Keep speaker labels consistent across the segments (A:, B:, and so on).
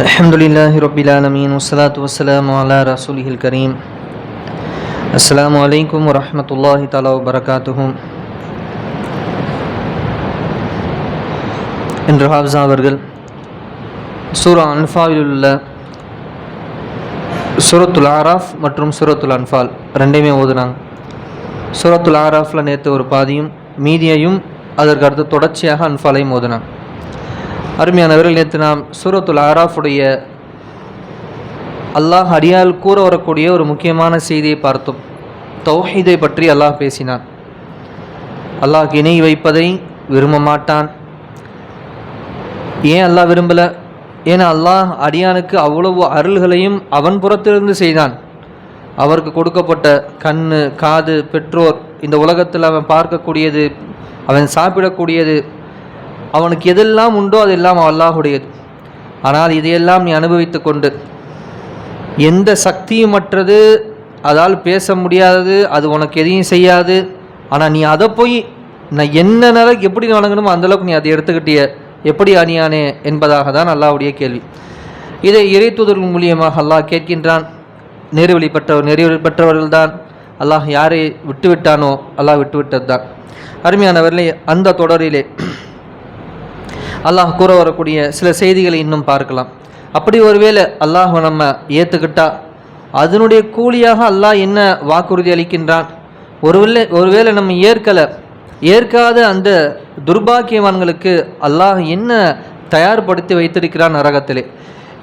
A: அல்ஹம்துலில்லாஹி ரப்பில் ஆலமீன் வஸ்ஸலாத்து வஸ்ஸலாமு அலா ரசூலிஹில் கரீம். அஸ்ஸலாமு அலைக்கும் வரஹ்மத்துல்லாஹி தஆலா வபரகாத்துஹு. இன்று ஹாஃபிஸா அவர்கள் சூரா அன்ஃபாலில் உள்ள சூரத்துல் ஆராஃப் மற்றும் சூரத்துல் அன்ஃபால் ரெண்டையுமே ஓதுனாங்க. சூரத்துல் ஆராஃபில் நேற்று ஒரு பாதியும் மீதியையும் அதற்கு அடுத்து தொடர்ச்சியாக அன்ஃபாலையும் ஓதுனாங்க. அருமையானவர்கள், நேற்று நாம் சூரத்துல் ஆராஃபுடைய அல்லாஹ் அடியால் கூற வரக்கூடிய ஒரு முக்கியமான செய்தியை பார்த்தோம். தௌஹீதை பற்றி அல்லாஹ் பேசினான். அல்லாஹ் இணை வைப்பதை விரும்ப மாட்டான். ஏன் அல்லாஹ் விரும்பலை? ஏன்னா அல்லாஹ் அடியானுக்கு அவ்வளவு அருள்களையும் அவன் புறத்திலிருந்து செய்தான். அவருக்கு கொடுக்கப்பட்ட கண், காது, பெற்றோர், இந்த உலகத்தில் அவன் பார்க்கக்கூடியது, அவன் சாப்பிடக்கூடியது, அவனுக்கு எதெல்லாம் உண்டோ அதெல்லாம் அல்லாஹுடையது. ஆனால் இதையெல்லாம் நீ அனுபவித்து கொண்டு எந்த சக்தியுமற்றது, அதால் பேச முடியாதது, அது உனக்கு எதையும் செய்யாது, ஆனால் நீ அதை போய் நான் என்ன நிலைக்கு எப்படி வணங்கணுமோ அந்தளவுக்கு நீ அதை எடுத்துக்கிட்டிய, எப்படி அணியானே என்பதாக தான் அல்லாஹ்வுடைய கேள்வி. இதை இறைத்தூதர்கள் மூலியமாக அல்லாஹ் கேட்கின்றான். நெறிவழிப்பற்றவர்கள் தான். அல்லாஹ் யாரை விட்டுவிட்டானோ அல்லாஹ் விட்டுவிட்டது தான். அருமையானவர்களே, அந்த தொடரிலே அல்லாஹ் கூற வரக்கூடிய சில செய்திகளை இன்னும் பார்க்கலாம். அப்படி ஒருவேளை அல்லாஹ் நம்ம ஏற்றுக்கிட்டா அதனுடைய கூலியாக அல்லாஹ் என்ன வாக்குறுதி அளிக்கின்றான்? ஒருவேளை நம்ம ஏற்காத அந்த துர்பாக்கியவான்களுக்கு அல்லாஹ் என்ன தயார்படுத்தி வைத்திருக்கிறான் நரகத்திலே.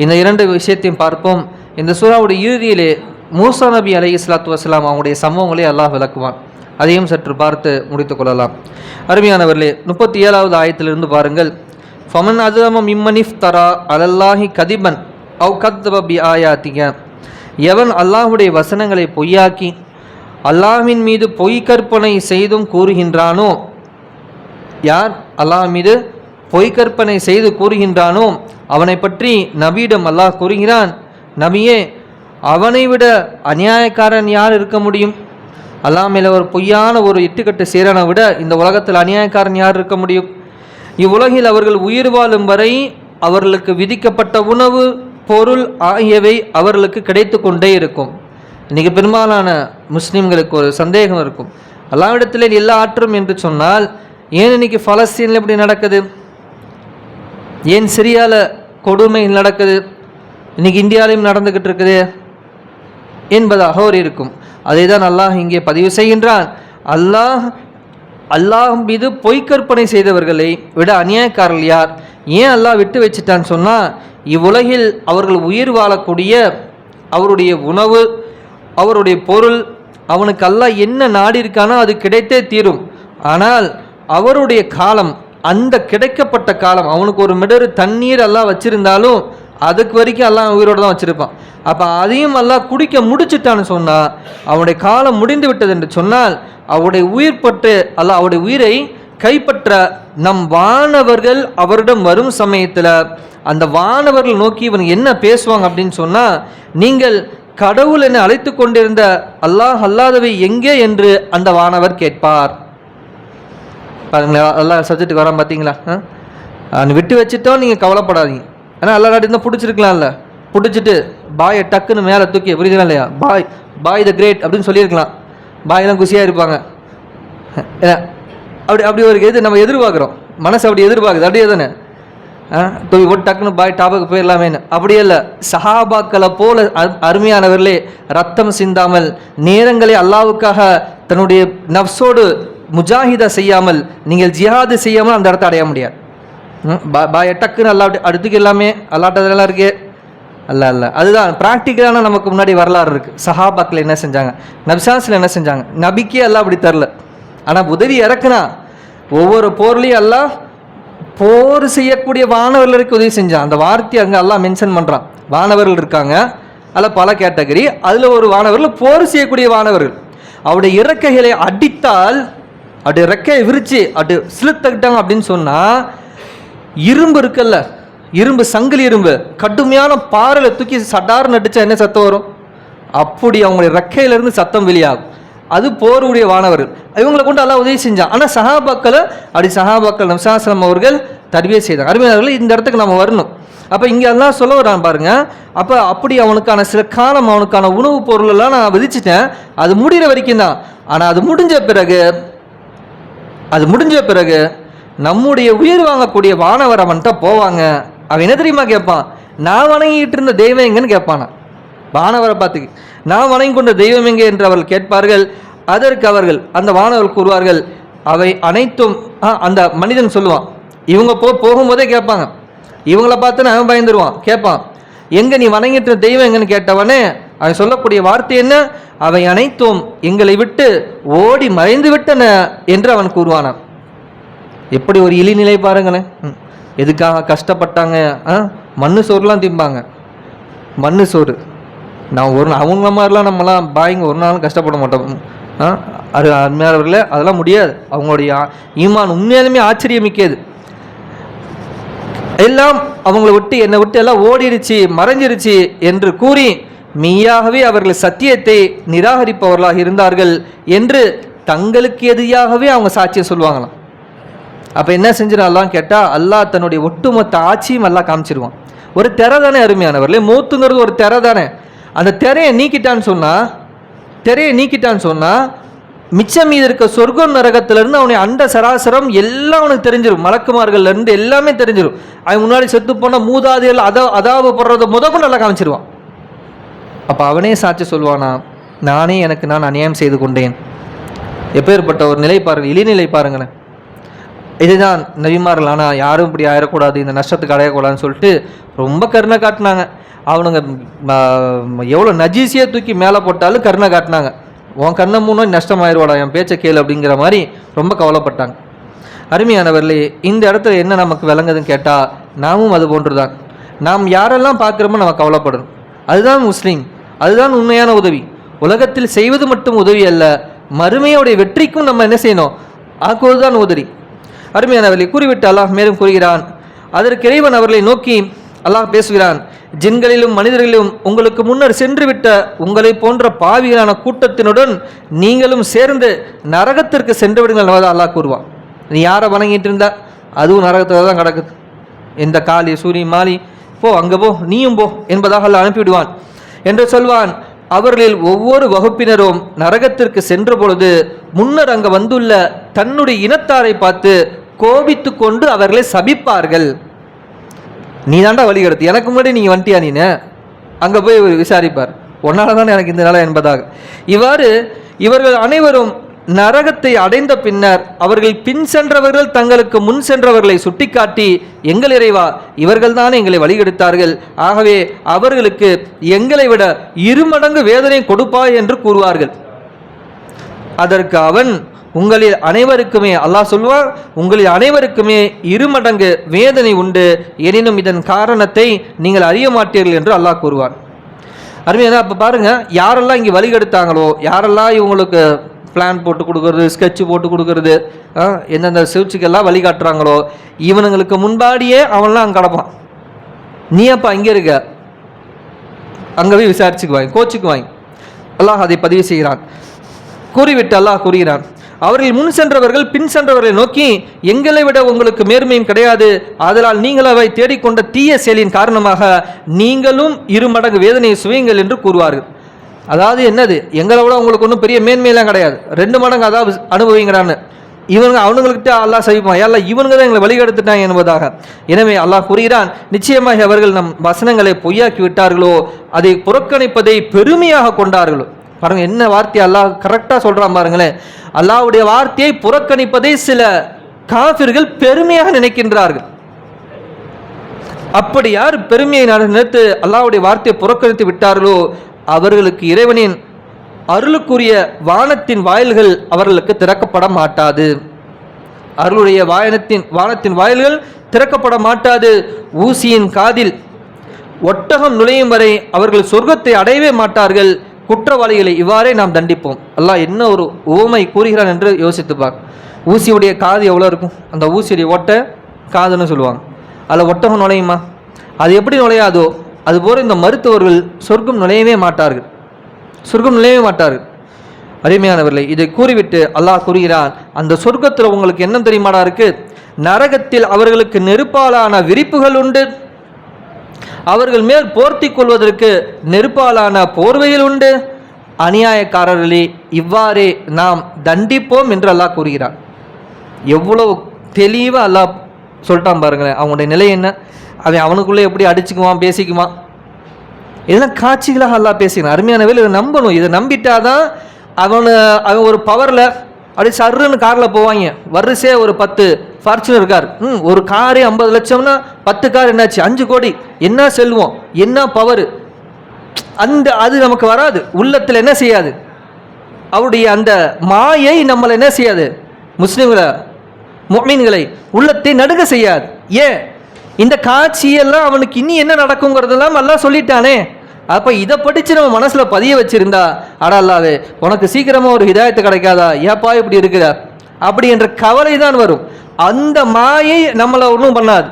A: இந்த இரண்டு விஷயத்தையும் பார்ப்போம். இந்த சூராவுடைய இறுதியிலே மூசா நபி அலைஹிஸ்ஸலாத்து வஸ்ஸலாம் அவங்களுடைய சம்பவங்களை அல்லாஹ் விளக்குவான். அதையும் சற்று பார்த்து முடித்து கொள்ளலாம். அருமையானவர்களே, 37வது ஆயத்திலிருந்து பாருங்கள். ஃபமன் அஜ்லம மிம்மன் இஃப்தரா அலல்லாஹி கதிபன் அவ் கத்ஸப பிஆயாத்திஹி. எவன் அல்லாஹ்வுடைய வசனங்களை பொய்யாக்கி அல்லாஹ்வின் மீது பொய் கற்பனை செய்தும் கூறுகின்றானோ, யார் அல்லாஹ் மீது பொய் கற்பனை செய்து கூறுகின்றானோ அவனை பற்றி நபியிடம் அல்லாஹ் கூறுகிறான், நபியே, அவனை விட அநியாயக்காரன் யார் இருக்க முடியும்? அல்லாஹ் மேலே ஒரு பொய்யான ஒரு இட்டுக்கட்டு சேரனை விட இந்த உலகத்தில் அநியாயக்காரன் யார் இருக்க முடியும்? இவ்வுலகில் அவர்கள் உயிர் வாழும் வரை அவர்களுக்கு விதிக்கப்பட்ட உணவு, பொருள் ஆகியவை அவர்களுக்கு கிடைத்து கொண்டே இருக்கும். இன்றைக்கி பெரும்பாலான முஸ்லீம்களுக்கு ஒரு சந்தேகம் இருக்கும், அல்லாஹ்விடத்தில் எல்லா ஆற்றும் என்று சொன்னால் ஏன் இன்னைக்கு பலஸ்தீனில் இப்படி நடக்குது, ஏன் சிரியாவில் கொடுமை நடக்குது, இன்றைக்கி இந்தியாவிலையும் நடந்துக்கிட்டு இருக்குது என்பதாக ஒரு இருக்கும். அதை தான் அல்லாஹ் இங்கே பதிவு செய்கின்றான். அல்லாஹ் மீது பொய்க்கற்பனை செய்தவர்களை விட அநியாயக்காரர்கள் யார்? ஏன் அல்லாஹ் விட்டு வச்சுட்டான்னு சொன்னால், இவ்வுலகில் அவர்கள் உயிர் வாழக்கூடிய அவருடைய உணவு, அவருடைய பொருள், அவனுக்கு அல்லாஹ் என்ன நாடி இருக்கானோ அது கிடைத்தே தீரும். ஆனால் அவருடைய காலம், அந்த கிடைக்கப்பட்ட காலம், அவனுக்கு ஒரு மிடரு தண்ணீர் அல்லாஹ் வச்சிருந்தாலும் அதுக்கு வரைக்கும் அல்லாஹ் உயிரோடு தான் வச்சுருப்பான். அப்போ அதையும் அல்லாஹ் குடிக்க முடிச்சுட்டான்னு சொன்னால், அவனுடைய காலம் முடிந்து விட்டது என்று சொன்னால், அவருடைய உயிர் பற்று அல்லாஹ் அவருடைய உயிரை கைப்பற்ற நம் வானவர்கள் அவரிடம் வரும் சமயத்தில் அந்த வானவர்கள் நோக்கி இவன் என்ன பேசுவாங்க அப்படின்னு சொன்னால், நீங்கள் கடவுள் என்னை அழைத்து கொண்டிருந்த அல்லாஹ் அல்லாதவை எங்கே என்று அந்த வானவர் கேட்பார். பாருங்களா, அல்லாஹ் சப்ஜெக்ட்டுக்கு வரான் பார்த்தீங்களா? விட்டு வச்சுட்டோம், நீங்கள் கவலைப்படாதீங்க. ஆனால் அல்லா நாட்டி இருந்தால் பிடிச்சிருக்கலாம்ல, பிடிச்சிட்டு பாயை டக்குன்னு மேலே தூக்கி, புரியுதுங்களா இல்லையா, பாய் த கிரேட் அப்படின்னு சொல்லியிருக்கலாம். பாயெல்லாம் குசியாக இருப்பாங்க. அப்படி ஒரு இது நம்ம எதிர்பார்க்குறோம், மனசு அப்படி எதிர்பார்க்குது. அப்படியே தானே தூக்கி போட்டு டக்குன்னு பாய் டாப்புக்கு போயிடலாமேன்னு. அப்படியே இல்லை, சஹாபாக்களை போல அருமையானவர்களே, ரத்தம் சிந்தாமல், நேரங்களை அல்லாவுக்காக தன்னுடைய நஃப்ஸோடு முஜாஹிதா செய்யாமல், நீங்கள் ஜிஹாது செய்யாமல் அந்த இடத்த அடைய முடியாது. பாய டக்குன்னு அல்லா அடுத்துக்கு எல்லாமே அல்லாட்டதெல்லாம் இருக்கே அல்ல. அதுதான் ப்ராக்டிக்கலான நமக்கு முன்னாடி வரலாறு இருக்குது. சஹாபாக்கள் என்ன செஞ்சாங்க, நபிசாஸில் என்ன செஞ்சாங்க, நபிக்கே அல்லாஹ் அப்படி தரல. ஆனால் உதவி இறக்குனா ஒவ்வொரு போர்லையும் அல்லாஹ் போர் செய்யக்கூடிய வானவர்களுக்கு உதவி செஞ்சான். அந்த வார்த்தையை அங்கே அல்லாஹ் மென்ஷன் பண்ணுறான். வானவர்கள் இருக்காங்க, அதில் பல கேட்டகரி. அதில் ஒரு வானவர்கள் போர் செய்யக்கூடிய வானவர்கள். அவருடைய இறக்கைகளை அடித்தால், அப்படி இறக்கையை விரித்து அப்படி சிலுத்தக்கிட்டாங்க அப்படின்னு சொன்னால், இரும்பு இருக்குல்ல, இரும்பு, சங்கிலி இரும்பு, கடுமையான பாறையில் தூக்கி சடார்னு அடித்தா என்ன சத்தம் வரும்? அப்படி அவங்களுடைய ரெக்கையிலிருந்து சத்தம் வெளியாகும். அது போருடைய வானவர்கள், இவங்களை கொண்டு அல்லாஹ் உதவி செஞ்சான். ஆனால் சஹாபாக்களை சஹாபாக்கள் நபிஸல்லல்லாஹு அவர்கள் தர்பியா செய்தாங்க. அருமையானவர்களே, இந்த இடத்துக்கு நம்ம வரணும். அப்போ இங்கே அல்லாஹ் சொல்ல வரான் பாருங்க. அப்போ அப்படி அவனுக்கான சில காலம் அவனுக்கான உணவுப் பொருளெல்லாம் நான் விதிச்சிட்டேன், அது முடிகிற வரைக்கும் தான். ஆனால் அது முடிஞ்ச பிறகு நம்முடைய உயிர் வாங்கக்கூடிய வானவர் அவன்கிட்ட போவாங்க. அவன் என்ன தெரியுமா கேட்பான்? நான் வணங்கிட்டு இருந்த தெய்வம் எங்கன்னு கேட்பானா. வானவரை பார்த்து நான் வணங்கி கொண்ட தெய்வம் எங்கே என்று அவர்கள் கேட்பார்கள். அதற்கு அவர்கள் அந்த வானவர்கள் கூறுவார்கள், அவை அனைத்தும் அந்த மனிதன் சொல்லுவான். இவங்க போகும்போதே கேட்பாங்க, இவங்கள பார்த்து அவன் பயந்துருவான். கேட்பான், எங்கே நீ வணங்கிட்டு தெய்வம் எங்கன்னு கேட்டவனே அவன் சொல்லக்கூடிய வார்த்தை என்ன? அவை அனைத்தும் எங்களை விட்டு ஓடி மறைந்து விட்டன என்று அவன் கூறுவானான். எப்படி ஒரு இழிநிலை பாருங்களேன். எதுக்காக கஷ்டப்பட்டாங்க? மண்ணு சோறுலாம் திம்பாங்க. மண்ணு சோறு நான் அவங்க மாதிரிலாம் நம்மலாம் பாய்ங்க ஒரு நாளும் கஷ்டப்பட மாட்டோம். அது அருமையானவர்களே, அதெல்லாம் முடியாது. அவங்களுடைய ஈமான் உண்மையாலுமே ஆச்சரியமிக்கது. எல்லாம் அவங்கள விட்டு என்னை விட்டு எல்லாம் ஓடிடுச்சு மறைஞ்சிருச்சு என்று கூறி மெய்யாகவே அவர்கள் சத்தியத்தை நிராகரிப்பவர்களாக இருந்தார்கள் என்று தங்களுக்கு எதிராகவே அவங்க சாட்சியம் சொல்லுவாங்களாம். அப்போ என்ன செஞ்சிடலாம் கேட்டால், அல்லாஹ் தன்னுடைய ஒட்டுமொத்த ஆட்சியும் எல்லாம் காமிச்சிருவான். ஒரு திரை தானே அருமையானவர்களே, மூத்துங்கிறது ஒரு திரை தானே. அந்த திரையை நீக்கிட்டான்னு சொன்னால் மிச்சம் மீது இருக்க சொர்க்கம் நரகத்திலிருந்து அவனுடைய அண்ட சராசரம் எல்லாம் அவனுக்கு தெரிஞ்சிடும். மலக்குமார்கள்லேருந்து எல்லாமே தெரிஞ்சிடும். அவன் முன்னாடி செத்து போன மூதாதிகள் அதாவது போடுறத முதற்கொண்டு நல்லா காமிச்சிருவான். அப்போ அவனே சாட்சி சொல்லுவானா, நானே எனக்கு நான் அநியாயம் செய்து கொண்டேன். எப்பேற்பட்ட ஒரு நிலை பாருங்கள், இழிநிலை பாருங்களேன். இதுதான் நபிமார்கள். ஆனால் யாரும் இப்படி ஆயிடக்கூடாது, இந்த நஷ்டத்துக்கு அடையக்கூடாதுன்னு சொல்லிட்டு ரொம்ப கருணை காட்டினாங்க. அவனுங்க எவ்வளோ நஜீசியை தூக்கி மேலே போட்டாலும் கருணை காட்டினாங்க. உன் கண்ணை மூணு நஷ்டமாயிருவாடா, என் பேச்சை கேளு அப்படிங்கிற மாதிரி ரொம்ப கவலைப்பட்டாங்க. அருமையானவர்களே, இந்த இடத்துல என்ன நமக்கு விளங்குதுன்னு கேட்டால், நாமும் அது போன்று தான். நாம் யாரெல்லாம் பார்க்குறோமோ நம்ம கவலைப்படணும். அதுதான் முஸ்லீம், அதுதான் உண்மையான உதவி. உலகத்தில் செய்வது மட்டும் உதவி அல்ல, மறுமையோடைய வெற்றிக்கும் நம்ம என்ன செய்யணும்? ஆக்குவதுதான் உதவி. அருமையானவர்களை கூறிவிட்டு அல்லாஹ் மேலும் கூறுகிறான். அதற்கு இறைவன் அவர்களை நோக்கி அல்லாஹ் பேசுகிறான், ஜின்களிலும் மனிதர்களிலும் உங்களுக்கு முன்னர் சென்று விட்ட உங்களை போன்ற பாவிகளான கூட்டத்தினுடன் நீங்களும் சேர்ந்து நரகத்திற்கு சென்று விடுங்கள் அல்லாஹ் கூறுவான். நீ யாரை வணங்கிட்டு இருந்தா அதுவும் நரகத்தில் தான் கிடக்குது. இந்த காளி சூரி மாலி போ, அங்கே போ, நீயும் போ என்பதாக அல்லாஹ் அனுப்பிவிடுவான் என்று சொல்வான். அவர்களில் ஒவ்வொரு வகுப்பினரும் நரகத்திற்கு சென்ற பொழுது முன்னர் அங்கே வந்துள்ள தன்னுடைய இனத்தாரை பார்த்து கோபித்து கொண்டு அவர்களை சபிப்பார்கள். நீ தாண்டா வழி எடுத்து, எனக்கு முன்னாடி நீங்கள் வந்துட்டியா, நீனு அங்கே போய் விசாரிப்பார், ஒன்னால தானே எனக்கு இந்த நிலை என்பதாக. இவ்வாறு இவர்கள் அனைவரும் நரகத்தை அடைந்த பின்னர் அவர்கள் பின் சென்றவர்கள் தங்களுக்கு முன் சென்றவர்களை சுட்டிக்காட்டி, எங்கள் இறைவா, இவர்கள் தானே எங்களை வழிகெடுத்தார்கள், ஆகவே அவர்களுக்கு எங்களை விட 2 மடங்கு வேதனை கொடுப்பாய் என்று கூறுவார்கள். அதற்கு அவன், உங்களில் அனைவருக்குமே, அல்லாஹ் சொல்வார், உங்களில் அனைவருக்குமே 2 மடங்கு வேதனை உண்டு, எனினும் இதன் காரணத்தை நீங்கள் அறிய மாட்டீர்கள் என்று அல்லாஹ் கூறுவார். அருமையாக அப்போ பாருங்க, யாரெல்லாம் இங்கே வழிகெடுத்தாங்களோ, யாரெல்லாம் இவங்களுக்கு பிளான் போட்டு கொடுக்கறது, ஸ்கெட்சு போட்டு கொடுக்கறது, எந்தெந்த சிகிச்சைக்கெல்லாம் வழிகாட்டுறாங்களோ, இவனுங்களுக்கு முன்பாடியே அவன்லாம் அங்கே கிடப்பான். நீ அப்போ அங்கே இருக்க, அங்கே போய் விசாரிச்சுக்குவாங்க, கோச்சுக்குவாங்க. அல்லாஹ் அதை பதிவு செய்கிறான். கூறிவிட்டு அல்லாஹ் கூறுகிறான், அவர்கள் முன் சென்றவர்கள் பின் சென்றவர்களை நோக்கி, எங்களை விட உங்களுக்கு மேன்மையும் கிடையாது, ஆதலால் நீங்கள் அவை தேடிக்கொண்ட தீய செயலின் காரணமாக நீங்களும் 2 மடங்கு வேதனையை சுவையுங்கள் என்று கூறுவார்கள். அதாவது என்னது, எங்களை விட உங்களுக்கு ஒன்றும் பெரிய மேன்மையெல்லாம் கிடையாது, 2 மடங்கு அதாவது அனுபவிங்கிறான்னு. அவனுங்கள்கிட்ட அல்லாஹ் சவிப்பான், எல்லாம் இவனுங்க தான் எங்களை வழிகெடுத்துட்டாங்க என்பதாக. எனவே அல்லாஹ் கூறுகிறான், நிச்சயமாக அவர்கள் நம் வசனங்களை பொய்யாக்கி விட்டார்களோ, அதை புறக்கணிப்பதை பெருமையாக கொண்டார்களோ. பாருங்க என்ன வார்த்தையை அல்லாஹ் கரெக்டாக சொல்கிறான் பாருங்களேன். அல்லாஹ்வுடைய வார்த்தையை புறக்கணிப்பதை சில காஃபிர்கள் பெருமையாக நினைக்கின்றார்கள். அப்படி யார் பெருமையை நினைத்து அல்லாஹ்வுடைய வார்த்தையை புறக்கணித்து விட்டார்களோ, அவர்களுக்கு இறைவனின் அருளுக்குரிய வானத்தின் வாயில்கள் அவர்களுக்கு திறக்கப்பட மாட்டாது. அருளுடைய வானத்தின் வாயில்கள் திறக்கப்பட மாட்டாது. ஊசியின் காதில் ஒட்டகம் நுழையும் வரை அவர்கள் சொர்க்கத்தை அடையவே மாட்டார்கள். குற்றவாளிகளை இவ்வாறே நாம் தண்டிப்போம். அல்லாஹ் என்ன ஒரு உவமை கூறுகிறான் என்று யோசித்துப்பார். ஊசியுடைய காது எவ்வளோ இருக்கும்? அந்த ஊசியுடைய ஒட்டை காதுன்னு சொல்லுவாங்க. அதில் ஒட்டகம் நுழையுமா? அது எப்படி நுழையாதோ அதுபோல் இந்த மருத்துவர்கள் சொர்க்கம் நுழையவே மாட்டார்கள். அருமையானவர்களே, இதை கூறிவிட்டு அல்லாஹ் கூறுகிறான், அந்த சொர்க்கத்தில் உங்களுக்கு என்ன தெரியுமாடா இருக்கு? நரகத்தில் அவர்களுக்கு நெருப்பாலான விரிப்புகள் உண்டு, அவர்கள் மேல் போர்த்தி கொள்வதற்கு நெருப்பாலான போர்வையில் உண்டு, அநியாயக்காரர்களே இவ்வாறே நாம் தண்டிப்போம் என்று அல்லாஹ் கூறுகிறான். எவ்வளவு தெளிவாக அல்லாஹ் சொல்லிட்டான் பாருங்களேன். அவனுடைய நிலை என்ன, அவன் அவனுக்குள்ளே எப்படி அடிச்சுக்குவான் பேசிக்குவான், இதெல்லாம் காட்சிகளாக அல்லாஹ் பேசிக்கிறான். அருமையானவர்கள் இதை நம்பணும். இதை நம்பிட்டாதான் அவன் ஒரு பவரில் அப்படி சர்ன்னு காரில் போவாங்க. வரிசையே ஒரு 10 ஃபார்ச்சுனர் கார், ஒரு காரே 50 லட்சம்னா 10 கார் என்னாச்சு 5 கோடி, என்ன செல்வம், என்ன பவர், அது நமக்கு வராது. உள்ளத்தில் என்ன செய்யாது, அவருடைய அந்த மாயை நம்மளை என்ன செய்யாது, முஸ்லிம்களை முஃமின்களை உள்ளத்தை நடுங்க செய்யாது. ஏன்? இந்த காட்சியெல்லாம் அவனுக்கு இனி என்ன நடக்குங்கிறதெல்லாம் அல்லாஹ் சொல்லிட்டானே. அப்போ இதை படித்து நம்ம மனசில் பதிய வச்சிருந்தா, அடா அல்லாவே உனக்கு சீக்கிரமாக ஒரு ஹிதாயத்து கிடைக்காதா, ஏப்பா இப்படி இருக்குதா அப்படி என்ற கவலை தான் வரும். அந்த மாயை நம்மளை ஒன்றும் பண்ணாது.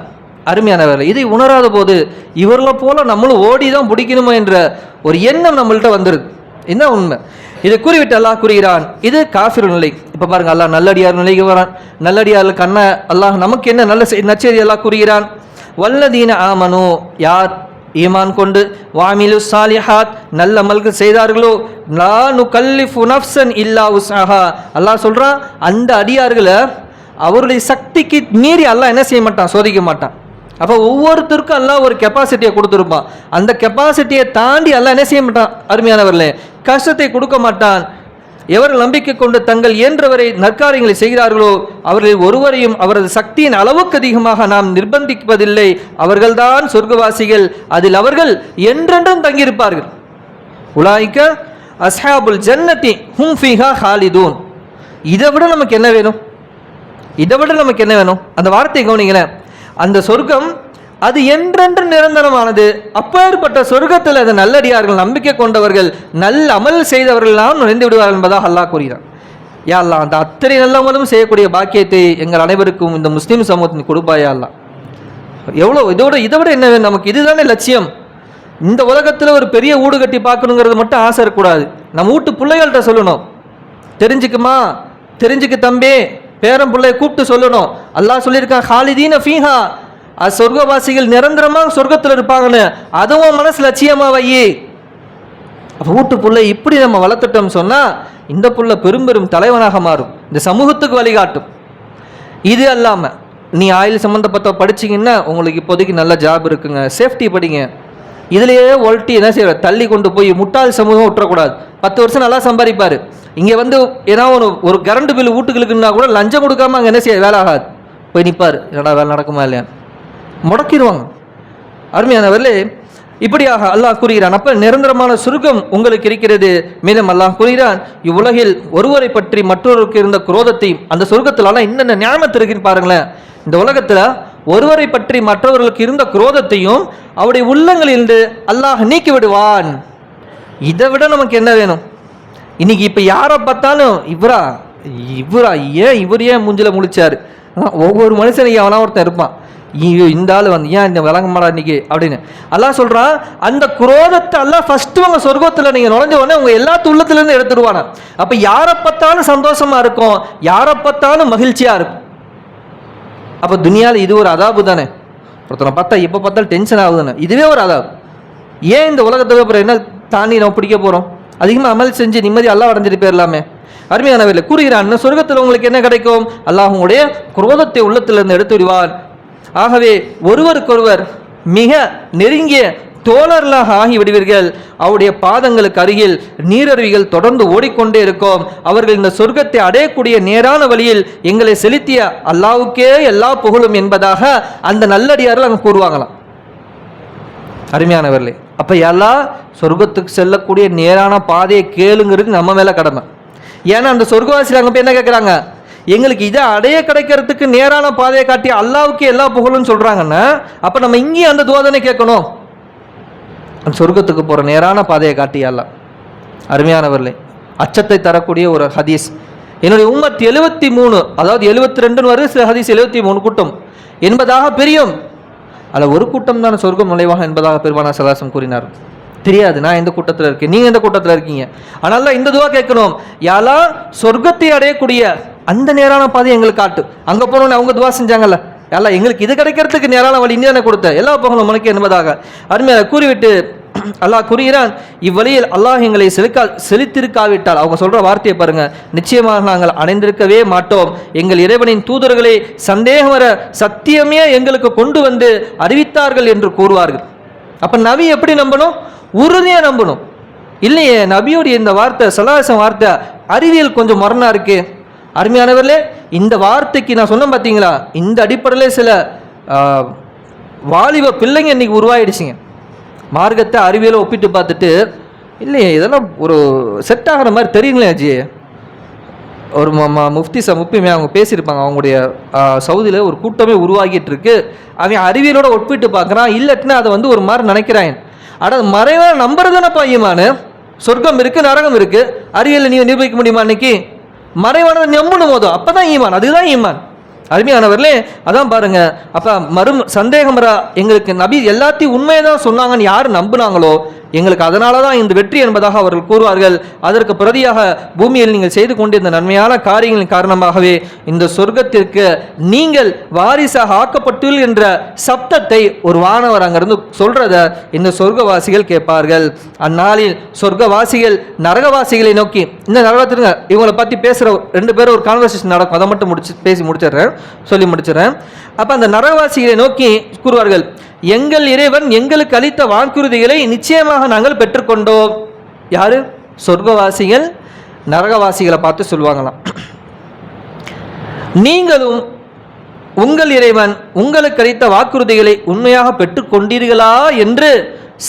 A: அருமையானவர்கள், இதை உணராத போது இவர்களை போல நம்மளும் ஓடி தான் பிடிக்கணுமோ என்ற ஒரு எண்ணம் நம்மள்கிட்ட வந்துடுது. என்ன உண்மை? இதை கூறிவிட்டு அல்லாஹ் கூறுகிறான், இது காஃபிர் நிலை. இப்போ பாருங்க, அல்லாஹ் நல்லடியார் நிலைக்கு வரான். நல்லடியார்களுக்கு அண்ணா அல்லாஹ் நமக்கு என்ன நல்ல நற்செய்தி அல்லாஹ் கூறுகிறான், வல்லதீன ஆமனு, யார் ஈமான் கொண்டு வாமிலு சாலிஹாத் நல்ல அமல்கள் செய்தார்களோ, லா நுகல்லிஃபு நஃப்ஸன் இல்லா உஸ்ஸஹா, அல்லாஹ் சொல்றான் அந்த அடியார்களை அவருடைய சக்திக்கு மீறி அல்லாஹ் என்ன செய்ய மாட்டான், சோதிக்க மாட்டான். அப்போ ஒவ்வொருத்தருக்கும் அல்லாஹ் ஒரு கெப்பாசிட்டியை கொடுத்துருப்பான். அந்த கெப்பாசிட்டியை தாண்டி அல்லாஹ் என்ன செய்ய மாட்டான், அருமையானவர்களே, கஷ்டத்தை கொடுக்க மாட்டான். எவர்கள் நம்பிக்கை கொண்டு தங்கள் இயன்றவரை நற்காரியங்களை செய்கிறார்களோ அவர்களில் ஒருவரையும் அவரது சக்தியின் அளவுக்கு அதிகமாக நாம் நிர்பந்திப்பதில்லை. அவர்கள்தான் சொர்க்கவாசிகள், அதில் அவர்கள் என்றென்றும் தங்கியிருப்பார்கள். உலாயிக்க அஸ்ஹாபுல் ஜன்னதி ஹும் ஃபீஹா ஹாலிதூன். இதை விட நமக்கு என்ன வேணும், இதை விட நமக்கு என்ன வேணும்? அந்த வார்த்தையை கவனிங்களேன். அந்த சொர்க்கம் அது என்றென்று நிரந்தரமானது. அப்பேற்பட்ட சொர்க்கத்தில் அது நல்லடியார்கள் நம்பிக்கை கொண்டவர்கள் நல்ல அமல் செய்தவர்கள் நாம் நுழைந்து விடுவார்கள் என்பதாக அல்லாஹ் கூறுகிறார். யா அல்லாஹ், அந்த அத்தனை நல்ல அமலும் செய்யக்கூடிய பாக்கியத்தை எங்கள் அனைவருக்கும் இந்த முஸ்லீம் சமூகத்தின் கொடுப்பாயா அல்லாஹ். எவ்வளோ இதை விட என்ன வேணும் நமக்கு? இதுதானே லட்சியம். இந்த உலகத்தில் ஒரு பெரிய வீடு கட்டி பார்க்கணுங்கிறது மட்டும் ஆசை இருக்கக்கூடாது. நம்ம வீட்டு பிள்ளைகள்கிட்ட சொல்லணும், தெரிஞ்சுக்குமா, தெரிஞ்சுக்கு தம்பி, பேரம் பிள்ளைய கூப்பிட்டு சொல்லணும். அல்லாஹ் சொல்லியிருக்கான், ஹாலிதீன ஃபீஹா, சொர்க்கவாசிகள் நிரந்தரமாக சொர்க்கத்தில் இருப்பாங்கன்னு. அதுவும் மனசு லட்சியமா வையி. அப்போ வீட்டு புள்ளை இப்படி நம்ம வளர்த்துட்டோம் சொன்னால் இந்த புள்ள பெரும் பெரும் தலைவனாக மாறும், இந்த சமூகத்துக்கு வழிகாட்டும். இது அல்லாமல் நீ ஆயில் சம்மந்தப்பட்ட படிச்சிங்கன்னா உங்களுக்கு இப்போதைக்கு நல்ல ஜாப் இருக்குங்க, சேஃப்டி படிங்க. இதுலேயே ஒல்ட்டி என்ன செய்ய தள்ளி கொண்டு போய் முட்டாள் சமூகம் விட்டுறக்கூடாது. 10 வருஷம் நல்லா சம்பாதிப்பார், இங்கே வந்து ஏன்னா ஒரு கரண்ட் பில் வீட்டுகளுக்குன்னா கூட லஞ்சம் கொடுக்காம அங்கே என்ன செய்ய வேலை ஆகாது, போய் நிற்பார், என்னடா வேலை நடக்குமா இல்லையா, முடக்கிடுவாங்க. அருமையானவர்களே, இப்படியாக அல்லாஹ் கூறுகிறான். அப்போ நிரந்தரமான சுருக்கம் உங்களுக்கு இருக்கிறது. மேலும் அல்லாஹ் கூறுகிறான், இவ்வுலகில் ஒருவரை பற்றி மற்றொருவருக்கு இருந்த குரோதத்தையும் அந்த சொர்க்கத்தில் என்னென்ன ஞாபகத்து இருக்குன்னு பாருங்களேன். இந்த உலகத்தில் ஒருவரை பற்றி மற்றவர்களுக்கு இருந்த குரோதத்தையும் அவருடைய உள்ளங்களிலிருந்து அல்லாஹ் நீக்கி விடுவான். இதை விட நமக்கு என்ன வேணும்? இன்னைக்கு இப்போ யாரை பார்த்தாலும் இவரா இவர் ஏன் மூஞ்சில முழிச்சாரு, ஒவ்வொரு மனுஷனுக்கு அவனா ஒருத்தன் இருப்பான், இந்த ஆள் வந்து ஏன் இந்த விளங்க மாடா இன்னைக்கு அப்படின்னு. அல்லாஹ் சொல்றான், அந்த குரோதத்தை அல்லாஹ் ஃபர்ஸ்ட் உங்க சொர்க்கத்தில் நீங்க நுழைஞ்ச உடனே உங்க எல்லா உள்ளத்திலிருந்து எடுத்துடுவானா. அப்ப யாரை பார்த்தாலும் சந்தோஷமா இருக்கும், யாரை பார்த்தாலும் மகிழ்ச்சியா இருக்கும். அப்ப துனியாவில் இது ஒரு அதாபு தானே. ஒருத்தனை பார்த்தா எப்போ பார்த்தாலும் டென்ஷன் ஆகுதுன்னு, இதுவே ஒரு அதாபு. ஏன் இந்த உலகத்தை அப்புறம் என்ன தாண்டி நம்ம பிடிக்க போறோம்? அதிகமாக அமல் செஞ்சு நிம்மதி அல்லாஹ் அடைஞ்சிட்டு போயிடலாமே. அருமையானவர்கள் கூறுகிறான், சொர்க்கத்தில் உங்களுக்கு என்ன கிடைக்கும்? அல்லாஹ் உங்களுடைய குரோதத்தை உள்ளத்திலிருந்து எடுத்து விடுவான். ஆகவே ஒருவருக்கொருவர் மிக நெருங்கிய தோழர்களாக ஆகிவிடுவீர்கள். அவருடைய பாதங்களுக்கு அருகில் நீரருவிகள் தொடர்ந்து ஓடிக்கொண்டே இருக்கும். அவர்கள் இந்த சொர்க்கத்தை அடையக்கூடிய நேரான வழியில் எங்களை செலுத்திய அல்லாஹ்வுக்கே எல்லா புகழும் என்பதாக அந்த நல்லடியார்கள் அங்கே கூறுவாங்களாம். அருமையானவர்களே, அப்போ அல்லாஹ் சொர்க்கத்துக்கு செல்லக்கூடிய நேரான பாதையை கேளுங்கிறது நம்ம மேலே கடமை. ஏன்னா அந்த சொர்க்கவாசிகள் அங்கே போய் என்ன கேட்குறாங்க, எங்களுக்கு இதை அடைய கிடைக்கிறதுக்கு நேரான பாதையை காட்டி அல்லாஹ்வுக்கு எல்லா புகழும் சொல்கிறாங்கன்னா அப்போ நம்ம இங்கேயும் அந்த துவாதனை கேட்கணும், அந்த சொர்க்கத்துக்கு போகிற நேரான பாதையை காட்டி அல்லாஹ். அருமையானவர்களே, அச்சத்தை தரக்கூடிய ஒரு ஹதீஸ். என்னுடைய உம்மத் 73, அதாவது 72 வருது, சில ஹதீஸ் 73 கூட்டம் என்பதாக பெரியும். அதில் ஒரு கூட்டம் தான் சொர்க்கம் நுழைவாக என்பதாக பெருமானார் ஸல்லல்லாஹு அலைஹி வஸல்லம் கூறினார். தெரியாது நான் எந்த கூட்டத்தில் இருக்கேன், நீங்கள் எந்த கூட்டத்தில் இருக்கீங்க. அதனால இந்த துவா கேட்கணும், யாலா சொர்க்கத்தை அடையக்கூடிய அந்த நேரான பாதை எங்களுக்கு காட்டு. அங்கே போனோன்னு அவங்க துவா செஞ்சாங்கல்ல, எல்லாம் எங்களுக்கு இது கிடைக்கிறதுக்கு நேரான வழி இந்தியானை கொடுத்த எல்லா புகழும் உனக்கு என்பதாக அருமையாக கூறிவிட்டு அல்லாஹ் கூறுகிறான், இவ்வழியில் அல்லாஹ் எங்களை செலுத்திருக்காவிட்டால், அவங்க சொல்ற வார்த்தையை பாருங்க, நிச்சயமாக நாங்கள் அடைந்திருக்கவே மாட்டோம். எங்கள் இறைவனின் தூதர்களை சந்தேகம் வர சத்தியமே எங்களுக்கு கொண்டு வந்து அறிவித்தார்கள் என்று கூறுவார்கள். அப்ப நபி எப்படி நம்பணும்? உறுதியா நம்பணும். இல்லையே நபியோடைய இந்த வார்த்தை சலாசம் வார்த்தை அறிவியல் கொஞ்சம் முரணா இருக்கு. அருமையானவர்களே, இந்த வார்த்தைக்கு நான் சொன்னேன் பார்த்தீங்களா, இந்த அடிப்படையில் சில வாலிப பிள்ளைங்க இன்னைக்கு உருவாயிடுச்சுங்க. மார்க்கத்தை அறிவியலை ஒப்பிட்டு பார்த்துட்டு, இல்லையே இதெல்லாம் ஒரு செட் ஆகிற மாதிரி தெரியுங்களே அஜி. ஒரு முஃப்தி முப்பிமே அவங்க பேசியிருப்பாங்க, அவங்களுடைய சவுதியில் ஒரு கூட்டமே உருவாகிட்டு இருக்கு. அவன் அறிவியலோட ஒப்பிட்டு பார்க்குறான், இல்லட்டினா அதை வந்து ஒரு மாதிரி நினைக்கிறான். ஆனால் மறைவாக நம்புறதுனப்பா ஈமான். சொர்க்கம் இருக்குது, நரகம் இருக்குது, அறிவியலை நீ நிரூபிக்க முடியுமா? அன்னைக்கு மறைவானதை நம்பணும் போதும், அப்போ தான் ஈமான், அதுதான் ஈமான். அருமையானவர்களே, அதான் பாருங்க. அப்போ சந்தேகம் எங்களுக்கு நபி எல்லாத்தையும் உண்மையை தான் சொன்னாங்கன்னு யார் நம்பினாங்களோ எங்களுக்கு அதனால தான் இந்த வெற்றி என்பதாக அவர்கள் கூறுவார்கள். அதற்கு பிரதியாக பூமியில் நீங்கள் செய்து கொண்டிருந்த நன்மையான காரியங்களின் காரணமாகவே இந்த சொர்க்கத்திற்கு நீங்கள் வாரிசாக ஆக்கப்பட்டுள் என்ற சப்தத்தை ஒரு வானவர் அங்கிருந்து சொல்றத இந்த சொர்க்கவாசிகள் கேட்பார்கள். அந்நாளில் சொர்க்கவாசிகள் நரகவாசிகளை நோக்கி, இந்த நரகத்திற்கு இவங்களை பற்றி பேசுகிற 2 பேரும் ஒரு கான்வர்சேஷன் நடக்கும், அதை மட்டும் பேசி முடிச்சிடுறேன். அப்போ அந்த நரகவாசிகளை நோக்கி கூறுவார்கள், எங்கள் இறைவன் எங்களுக்கு அளித்த வாக்குறுதிகளை நிச்சயமாக நாங்கள் பெற்றுக்கொண்டோம். யாரு? சொர்க்கவாசிகள் நரகவாசிகளை பார்த்து சொல்லுவாங்களாம், நீங்களும் உங்கள் இறைவன் உங்களுக்கு அளித்த வாக்குறுதிகளை உண்மையாக பெற்றுக்கொண்டீர்களா என்று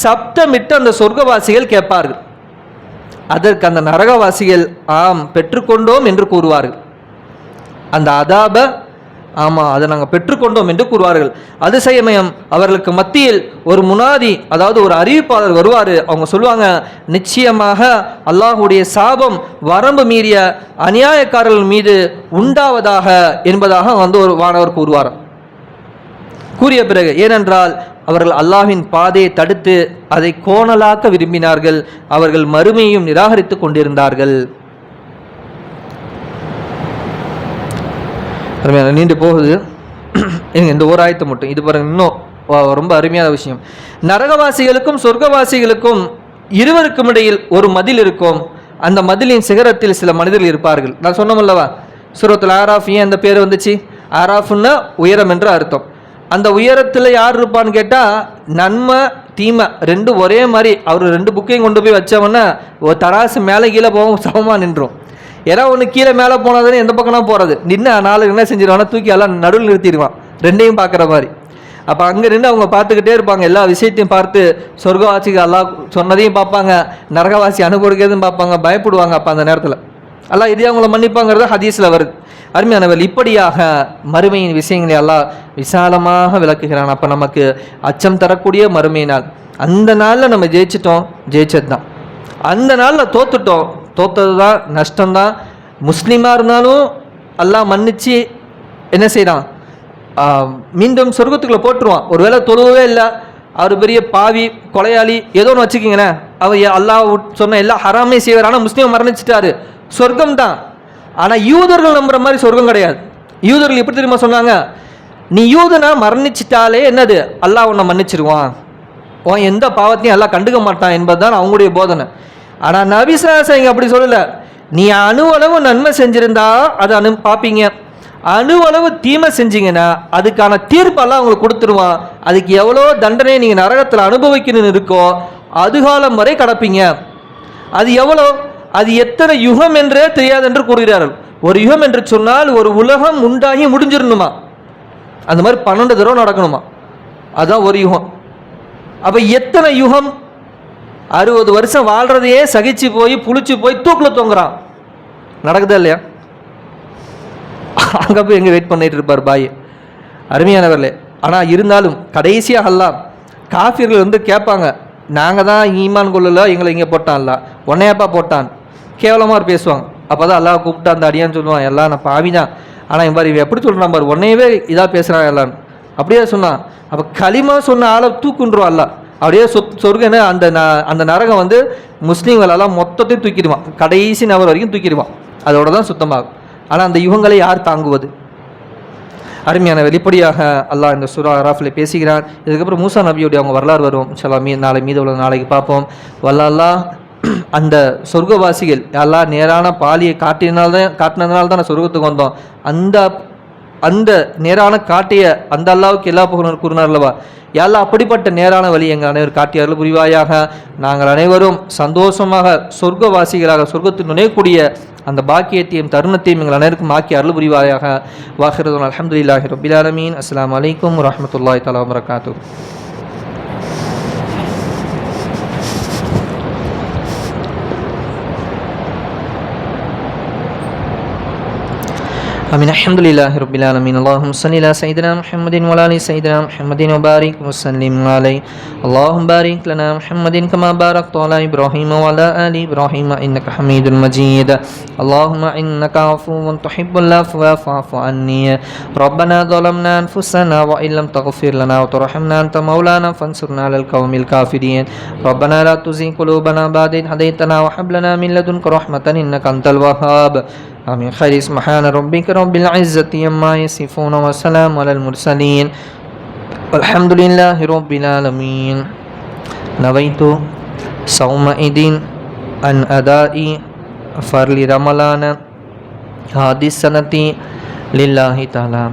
A: சப்தமிட்டு அந்த சொர்க்கவாசிகள் கேட்பார்கள். அதற்கு அந்த நரகவாசிகள் ஆம் பெற்றுக்கொண்டோம் என்று கூறுவார்கள். அந்த அதாப ஆமாம் அதை நாங்கள் பெற்றுக்கொண்டோம் என்று கூறுவார்கள். அது சமயம் அவர்களுக்கு மத்தியில் ஒரு முனாதி, அதாவது ஒரு அறிவிப்பாளர் வருவார். அவங்க சொல்லுவாங்க, நிச்சயமாக அல்லாஹுடைய சாபம் வரம்பு மீறிய அநியாயக்காரர்கள் மீது உண்டாவதாக என்பதாக வந்து ஒரு வானவர் கூறுவார். கூறிய பிறகு, ஏனென்றால் அவர்கள் அல்லாஹ்வின் பாதையை தடுத்து அதை கோணலாக்க விரும்பினார்கள், அவர்கள் மறுமையையும் நிராகரித்து கொண்டிருந்தார்கள். நீண்டு போகுது இந்த ஒரு ஆயத்தை மட்டும் இது பாருங்க, இன்னும் ரொம்ப அருமையான விஷயம். நரகவாசிகளுக்கும் சொர்க்கவாசிகளுக்கும் இருவருக்கும் இடையில் ஒரு மதில் இருக்கும். அந்த மதிலின் சிகரத்தில் சில மனிதர்கள் இருப்பார்கள். நான் சொன்னோம்லவா சூரத்துல் ஆராஃப், ஏன் அந்த பேர் வந்துச்சு? ஆராஃப்னா உயரம் என்று அர்த்தம். அந்த உயரத்தில் யார் இருப்பான்னு கேட்டால், நன்மை தீமை ரெண்டும் ஒரே மாதிரி. அவர் 2 புக்கையும் கொண்டு போய் வச்சவொன்னே ஒரு தராசு மேலே கீழே போகவும் சமமாக நின்றோம். ஏன்னா ஒன்று கீழே மேலே போனதுன்னு எந்த பக்கம்னா போகிறது, நின்று நாலு என்ன செஞ்சிருவானா தூக்கி எல்லாம் நடுவில் நிறுத்திடுவான், ரெண்டையும் பார்க்குற மாதிரி. அப்போ அங்கே நின்று அவங்க பார்த்துக்கிட்டே இருப்பாங்க, எல்லா விஷயத்தையும் பார்த்து. சொர்க்கவாசிக்கு அல்லாஹ் சொன்னதையும் பார்ப்பாங்க, நரகவாசி அனுபவிக்கிறதும் பார்ப்பாங்க, பயப்படுவாங்க. அப்போ அந்த நேரத்தில் அல்லாஹ் இதே அவங்கள மன்னிப்பாங்கிறது ஹதீஸில் வருது. அருமையானவர், இப்படியாக மறுமையின் விஷயங்களை அல்லாஹ் விசாலமாக விளக்குகிறான். அப்போ நமக்கு அச்சம் தரக்கூடிய மறுமை நாள். அந்த நாளில் நம்ம ஜெயிச்சது தான். அந்த நாளில் தோத்தது தான், நஷ்டம்தான். முஸ்லீமாக இருந்தாலும் அல்லாஹ் மன்னிச்சு என்ன செய்யறான், மீண்டும் சொர்க்கத்துக்குள்ளே போட்டுருவான். ஒருவேளை தொழுவே இல்லை, அவர் பெரிய பாவி கொலையாளி ஏதோ ஒன்று வச்சுக்கிங்கண்ணே, அவர் அல்லாஹ் சொன்ன எல்லா ஹராமே செய்வார், ஆனால் முஸ்லீம் மரணிச்சிட்டாரு, சொர்க்கம் தான். ஆனால் யூதர்கள் நம்புற மாதிரி சொர்க்கம் கிடையாது. யூதர்கள் எப்படி தெரியுமா சொன்னாங்க, நீ யூதனா மரணிச்சிட்டாலே என்னது, அல்லாஹ் உன்னை மன்னிச்சிருவான், உன் எந்த பாவத்தையும் எல்லாம் கண்டுக்க மாட்டான் என்பதுதான் அவங்களுடைய போதனை. ஆனால் நபி ஸல்லல்லாஹு அலைஹி அப்படி சொல்லலை. நீ அணுவளவு நன்மை செஞ்சிருந்தா அதை பார்ப்பீங்க, அணுவளவு தீமை செஞ்சீங்கன்னா அதுக்கான தீர்ப்பெல்லாம் உங்களுக்கு கொடுத்துருவான். அதுக்கு எவ்வளோ தண்டனை நீங்கள் நரகத்தில் அனுபவிக்கணும்னு இருக்கோ அதுகாலம் வரை கடப்பீங்க. அது எவ்வளோ, அது எத்தனை யுகம் என்றே தெரியாது என்று கூறுகிறார்கள். ஒரு யுகம் என்று சொன்னால் ஒரு உலகம் உண்டாகி முடிஞ்சிடணுமா, அந்த மாதிரி 12 தடவை நடக்கணுமா, அதுதான் ஒரு யுகம். அப்போ எத்தனை யுகம், 60 வருஷம் வாழ்றதையே சகிச்சு போய் புளிச்சு போய் தூக்கில் தொங்குறான். நடக்குதா இல்லையா? அங்கே போய் எங்கே வெயிட் பண்ணிட்டு இருப்பார் பாய். அருமையானவர்களே, ஆனால் இருந்தாலும் கடைசியாக அல்லாஹ் காஃபிர்கள் வந்து கேட்பாங்க, நாங்கள் தான் ஈமான் கொள்ளல, எங்களை இங்கே போட்டான்ல, உன்னையாப்பா போட்டான், கேவலமாக பேசுவாங்க. அப்போ தான் அல்லாஹ் கூப்பிட்டா அந்த அடியான்னு சொல்லுவான், எல்லாம் நான் பாவி தான், ஆனால் என் பாரு இவன் எப்படி சொல்கிறான் பாரு, உன்னையவே இதாக பேசுகிறான் எல்லான்னு அப்படியே சொன்னான். அப்போ களிமா சொன்ன ஆளை தூக்குன்றுவான் அல்லாஹ். அப்படியே சொர்க்கன்னு அந்த நரகம் வந்து முஸ்லீம்களெல்லாம் மொத்தத்தையும் தூக்கிடுவான், கடைசி நபர் வரைக்கும் தூக்கிடுவான், அதோட தான் சுத்தமாகும். ஆனால் அந்த யுகங்களை யார் தாங்குவது? அருமையான வெளிப்படையாக அல்லாஹ் இந்த சூரா அராஃபில் பேசுகிறான். இதுக்கப்புறம் மூசா நபியுடைய அவங்க வரலாறு வரும். நாளை மீது உள்ள நாளைக்கு பார்ப்போம். வல்லல்லா அந்த சொர்க்கவாசிகள் எல்லாம் நேரான பாலியை காட்டினதுனால தான் சொர்க்கத்துக்கு வந்தோம். அந்த நேரான காட்டிய அந்த அல்லாவுக்கு எல்லா புகழும் கூறினார் அல்லவா? எல்லாம் அப்படிப்பட்ட நேரான வழி எங்கள் அனைவரும் காட்டியார்கள் புரிவாயாக. நாங்கள் அனைவரும் சந்தோஷமாக சொர்க்கவாசிகளாக சொர்க்கத்தில் நுழையக்கூடிய அந்த பாக்கியத்தையும் தருணத்தையும் எங்கள் அனைவருக்கும் ஆக்கி அருள் புரிவாயாக. வாஹிரதுன் அல்ஹம்துலில்லாஹி ரப்பில் ஆலமீன். அஸ்ஸலாமு அலைக்கும் வரஹ்மத்துல்லாஹி தஆலா வபரகாத்துஹு. آمين. الحمد لله رب العالمين. اللهم صل على سيدنا محمد وعلى ال سيدنا محمد وبارك وسلم عليه. اللهم بارك لنا محمد كما باركت على ابراهيم وعلى ال ابراهيم انك حميد مجيد. اللهم انك عفو تحب العفو فاعف عني. ربنا ظلمنا انفسنا وان لم تغفر لنا وترحمنا انت مولانا فانصرنا على القوم الكافرين. ربنا لا تزغ قلوبنا بعد إذ هديتنا وهب لنا من لدنك رحمة انك انت الوهاب. آمين. خير. سبحان ربك رب العزة عما يصفون وسلام على المرسلين والحمد لله رب العالمين. نويت صومئذ عن أداء فرض رمضان هذه السنة لله تعالى.